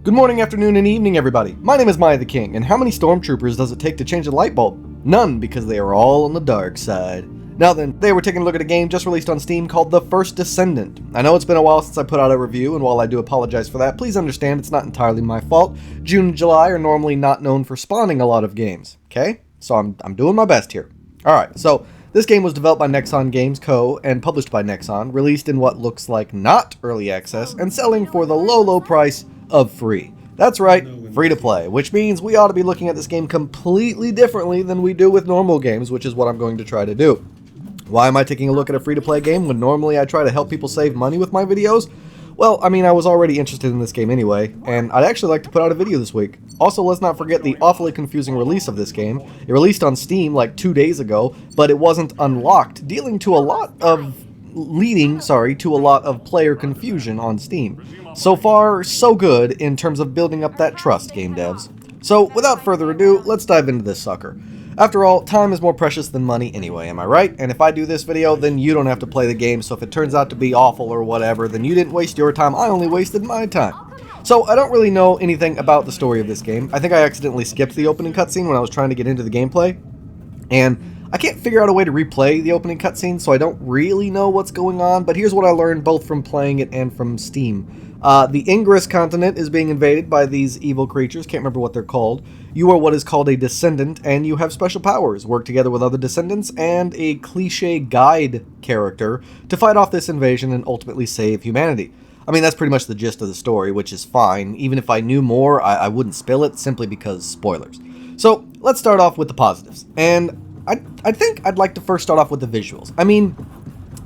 Good morning, afternoon, and evening, everybody. My name is MiAh the King, and how many stormtroopers does it take to change a light bulb? None, because they are all on the dark side. Now then, today we're taking a look at a game just released on Steam called The First Descendant. I know it's been a while since I put out a review, and while I do apologize for that, please understand it's not entirely my fault. June and July are normally not known for spawning a lot of games, okay? So I'm doing my best here. Alright, so this game was developed by Nexon Games Co. and published by Nexon, released in what looks like not early access, and selling for the low price of free. That's right, free to play, which means we ought to be looking at this game completely differently than we do with normal games, which is what I'm going to try to do. Why am I taking a look at a free to play game when normally I try to help people save money with my videos? Well, I mean, I was already interested in this game anyway, and I'd actually like to put out a video this week. Also, let's not forget the awfully confusing release of this game. It released on Steam like 2 days ago, but it wasn't unlocked, leading to a lot of player confusion on Steam. So far, so good in terms of building up that trust, game devs. So, without further ado, let's dive into this sucker. After all, time is more precious than money anyway, am I right? And if I do this video, then you don't have to play the game, so if it turns out to be awful or whatever, then you didn't waste your time, I only wasted my time. So, I don't really know anything about the story of this game. I think I accidentally skipped the opening cutscene when I was trying to get into the gameplay, and I can't figure out a way to replay the opening cutscene, so I don't really know what's going on, but here's what I learned both from playing it and from Steam. The Ingress continent is being invaded by these evil creatures, can't remember what they're called. You are what is called a descendant, and you have special powers, work together with other descendants, and a cliché guide character to fight off this invasion and ultimately save humanity. I mean, that's pretty much the gist of the story, which is fine. Even if I knew more, I wouldn't spill it, simply because spoilers. So, let's start off with the positives, and I think I'd like to first start off with the visuals. I mean,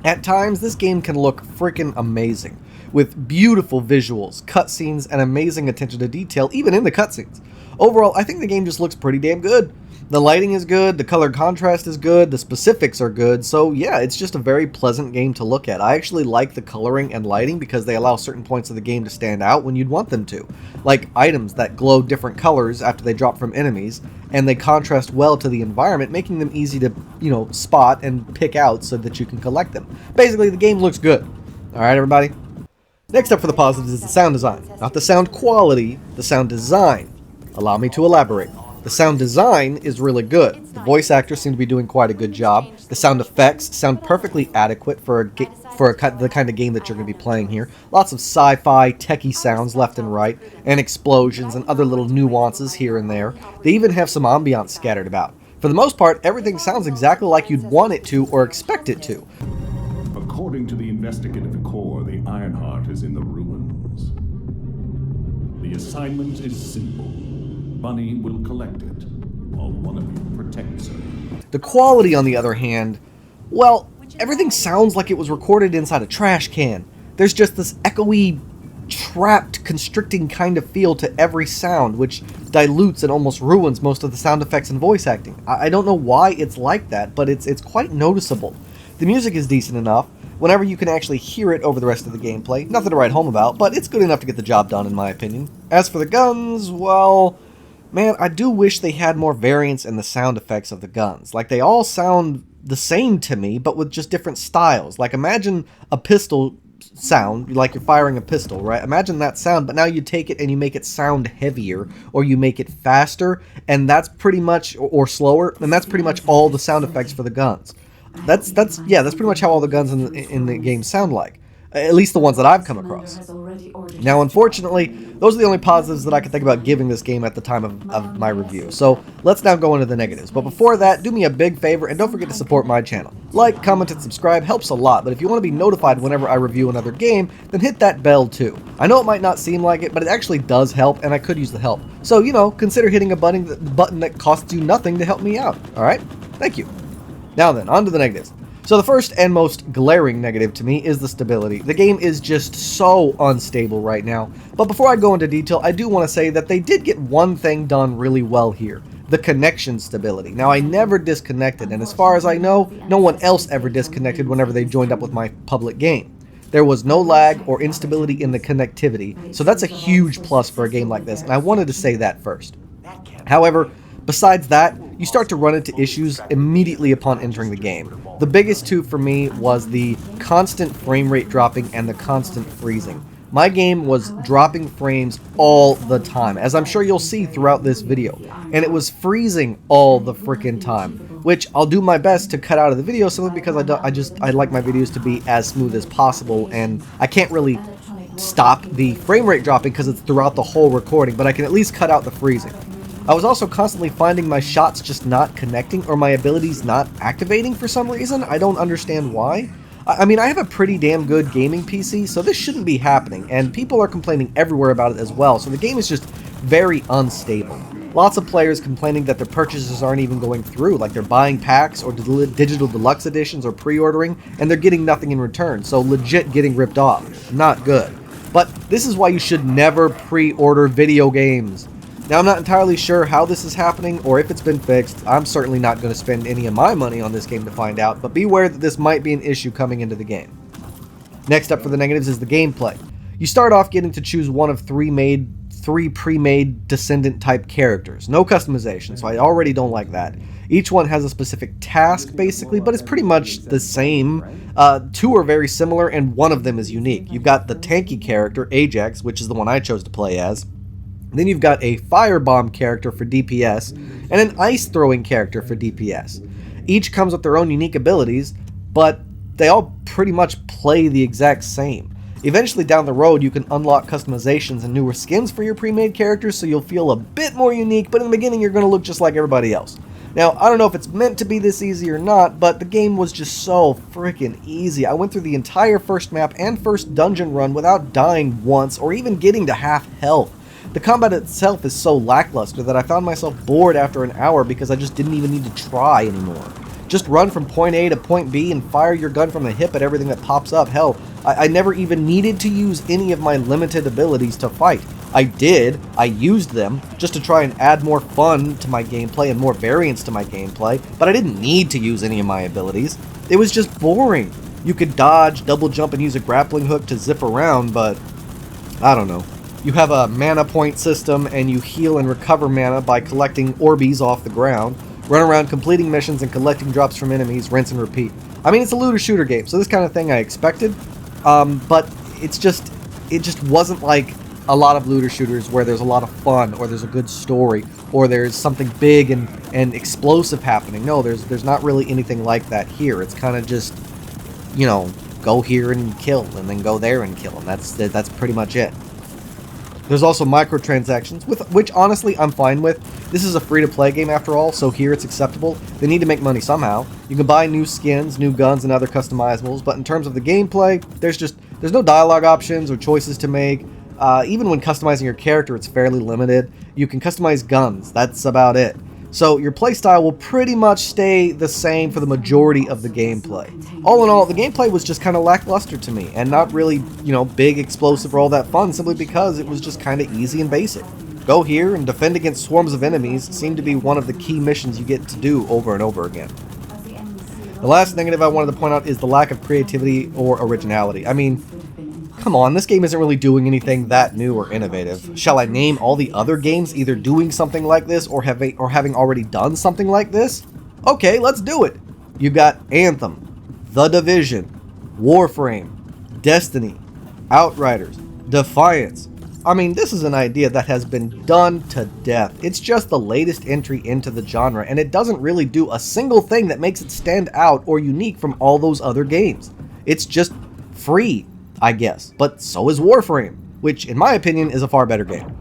at times, this game can look freaking amazing, with beautiful visuals, cutscenes, and amazing attention to detail, even in the cutscenes. Overall, I think the game just looks pretty damn good. The lighting is good, the color contrast is good, the specifics are good, so yeah, it's just a very pleasant game to look at. I actually like the coloring and lighting because they allow certain points of the game to stand out when you'd want them to. Like items that glow different colors after they drop from enemies, and they contrast well to the environment, making them easy to, spot and pick out so that you can collect them. Basically, the game looks good. Alright, everybody? Next up for the positives is the sound design. Not the sound quality, the sound design. Allow me to elaborate. The sound design is really good. The voice actors seem to be doing quite a good job. The sound effects sound perfectly adequate for the kind of game that you're going to be playing here. Lots of sci-fi, techie sounds left and right, and explosions and other little nuances here and there. They even have some ambiance scattered about. For the most part, everything sounds exactly like you'd want it to or expect it to. According to the investigative core, the Ironheart is in the ruins. The assignment is simple. Bunny will collect it, while one of you protects her. The quality, on the other hand, well, everything sounds like it was recorded inside a trash can. There's just this echoey, trapped, constricting kind of feel to every sound, which dilutes and almost ruins most of the sound effects and voice acting. I don't know why it's like that, but it's quite noticeable. The music is decent enough, whenever you can actually hear it over the rest of the gameplay. Nothing to write home about, but it's good enough to get the job done, in my opinion. As for the guns, well, man, I do wish they had more variance in the sound effects of the guns. Like, they all sound the same to me, but with just different styles. Like, imagine a pistol sound, like you're firing a pistol, right? Imagine that sound, but now you take it and you make it sound heavier, or you make it faster, and that's pretty much, or slower, and that's pretty much all the sound effects for the guns. That's pretty much how all the guns in the game sound like. At least the ones that I've come across. Now, unfortunately, those are the only positives that I can think about giving this game at the time of my review. So, let's now go into the negatives. But before that, do me a big favor and don't forget to support my channel. Like, comment, and subscribe helps a lot, but if you want to be notified whenever I review another game, then hit that bell too. I know it might not seem like it, but it actually does help, and I could use the help. So, consider hitting a button that costs you nothing to help me out. Alright? Thank you. Now then, on to the negatives. So the first and most glaring negative to me is the stability. The game is just so unstable right now. But before I go into detail, I do want to say that they did get one thing done really well here. The connection stability. Now, I never disconnected, and as far as I know, no one else ever disconnected whenever they joined up with my public game. There was no lag or instability in the connectivity, so that's a huge plus for a game like this, and I wanted to say that first. However, besides that, you start to run into issues immediately upon entering the game. The biggest two for me was the constant frame rate dropping and the constant freezing. my game was dropping frames all the time, as I'm sure you'll see throughout this video, and it was freezing all the freaking time, which I'll do my best to cut out of the video simply because I like my videos to be as smooth as possible, and I can't really stop the frame rate dropping because it's throughout the whole recording, but I can at least cut out the freezing. I was also constantly finding my shots just not connecting or my abilities not activating for some reason. I don't understand why. I mean, I have a pretty damn good gaming PC, so this shouldn't be happening, and people are complaining everywhere about it as well, so the game is just very unstable. Lots of players complaining that their purchases aren't even going through, like they're buying packs or digital deluxe editions or pre-ordering, and they're getting nothing in return, so legit getting ripped off. Not good. But this is why you should never pre-order video games. Now, I'm not entirely sure how this is happening or if it's been fixed. I'm certainly not going to spend any of my money on this game to find out, but be aware that this might be an issue coming into the game. Next up for the negatives is the gameplay. You start off getting to choose one of three pre-made Descendant type characters. No customization, so I already don't like that. Each one has a specific task, basically, but it's pretty much the same. Two are very similar, and one of them is unique. You've got the tanky character, Ajax, which is the one I chose to play as. Then you've got a firebomb character for DPS, and an ice-throwing character for DPS. Each comes with their own unique abilities, but they all pretty much play the exact same. Eventually down the road, you can unlock customizations and newer skins for your pre-made characters, so you'll feel a bit more unique, but in the beginning you're going to look just like everybody else. Now, I don't know if it's meant to be this easy or not, but the game was just so freaking easy. I went through the entire first map and first dungeon run without dying once, or even getting to half health. The combat itself is so lackluster that I found myself bored after an hour because I just didn't even need to try anymore. Just run from point A to point B and fire your gun from the hip at everything that pops up. Hell, I never even needed to use any of my limited abilities to fight. I used them just to try and add more fun to my gameplay and more variance to my gameplay, but I didn't need to use any of my abilities. It was just boring. You could dodge, double jump, and use a grappling hook to zip around, but I don't know. You have a mana point system, and you heal and recover mana by collecting Orbeez off the ground, run around completing missions and collecting drops from enemies, rinse and repeat. I mean, it's a looter-shooter game, so this kind of thing I expected, but it just wasn't like a lot of looter shooters where there's a lot of fun, or there's a good story, or there's something big and explosive happening. No, there's not really anything like that here. It's kind of just, you know, go here and kill, and then go there and kill, and that's pretty much it. There's also microtransactions, which honestly I'm fine with. This is a free-to-play game after all, so here it's acceptable. They need to make money somehow. You can buy new skins, new guns, and other customizables, but in terms of the gameplay, there's no dialogue options or choices to make. Even when customizing your character, it's fairly limited. You can customize guns, that's about it. So your playstyle will pretty much stay the same for the majority of the gameplay. All in all, the gameplay was just kind of lackluster to me, and not really, you know, big, explosive, or all that fun, simply because it was just kind of easy and basic. Go here and defend against swarms of enemies seemed to be one of the key missions you get to do over and over again. The last negative I wanted to point out is the lack of creativity or originality. I mean, come on, this game isn't really doing anything that new or innovative. Shall I name all the other games either doing something like this or having already done something like this? Okay, let's do it. You've got Anthem, The Division, Warframe, Destiny, Outriders, Defiance. I mean, this is an idea that has been done to death. It's just the latest entry into the genre, and it doesn't really do a single thing that makes it stand out or unique from all those other games. It's just free, I guess, but so is Warframe, which in my opinion is a far better game.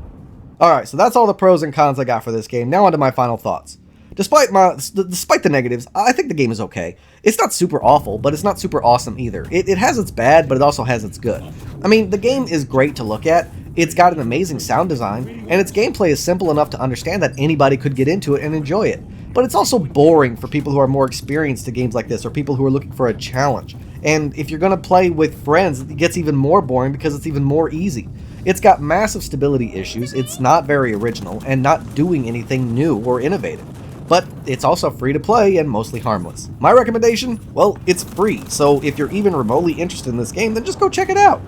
Alright, so that's all the pros and cons I got for this game. Now onto my final thoughts. Despite the negatives, I think the game is okay. It's not super awful, but it's not super awesome either. It has its bad, but it also has its good. I mean, the game is great to look at, it's got an amazing sound design, and its gameplay is simple enough to understand that anybody could get into it and enjoy it. But it's also boring for people who are more experienced to games like this, or people who are looking for a challenge. And if you're going to play with friends, it gets even more boring because it's even more easy. It's got massive stability issues, it's not very original, and not doing anything new or innovative. But it's also free to play and mostly harmless. My recommendation? Well, it's free, so if you're even remotely interested in this game, then just go check it out.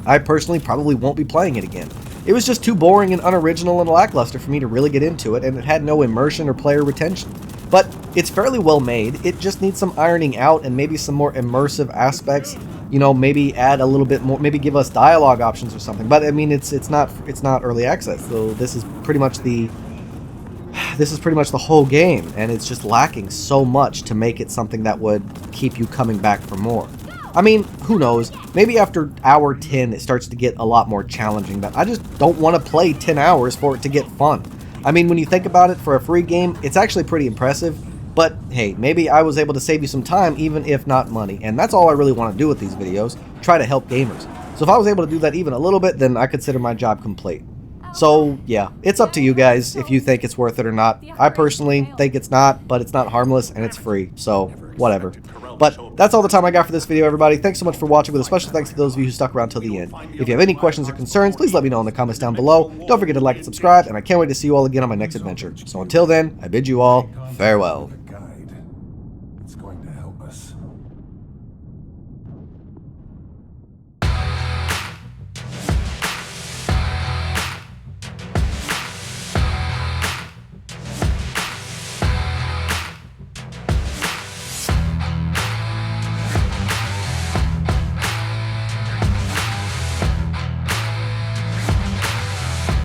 I personally probably won't be playing it again. It was just too boring and unoriginal and lackluster for me to really get into it, and it had no immersion or player retention. But it's fairly well made, it just needs some ironing out and maybe some more immersive aspects. you know, maybe add a little bit more, maybe give us dialogue options or something. But I mean, it's not early access, so this is pretty much the whole game, and it's just lacking so much to make it something that would keep you coming back for more. I mean, who knows? Maybe after hour 10 it starts to get a lot more challenging, but I just don't want to play 10 hours for it to get fun. I mean, when you think about it, for a free game, it's actually pretty impressive, but hey, maybe I was able to save you some time, even if not money, and that's all I really want to do with these videos, try to help gamers. So if I was able to do that even a little bit, then I consider my job complete. So yeah, it's up to you guys if you think it's worth it or not. I personally think it's not, but it's not harmless and it's free, so whatever. But that's all the time I got for this video, everybody. Thanks so much for watching, with a special thanks to those of you who stuck around till the end. If you have any questions or concerns, please let me know in the comments down below. Don't forget to like and subscribe, and I can't wait to see you all again on my next adventure. So until then, I bid you all farewell.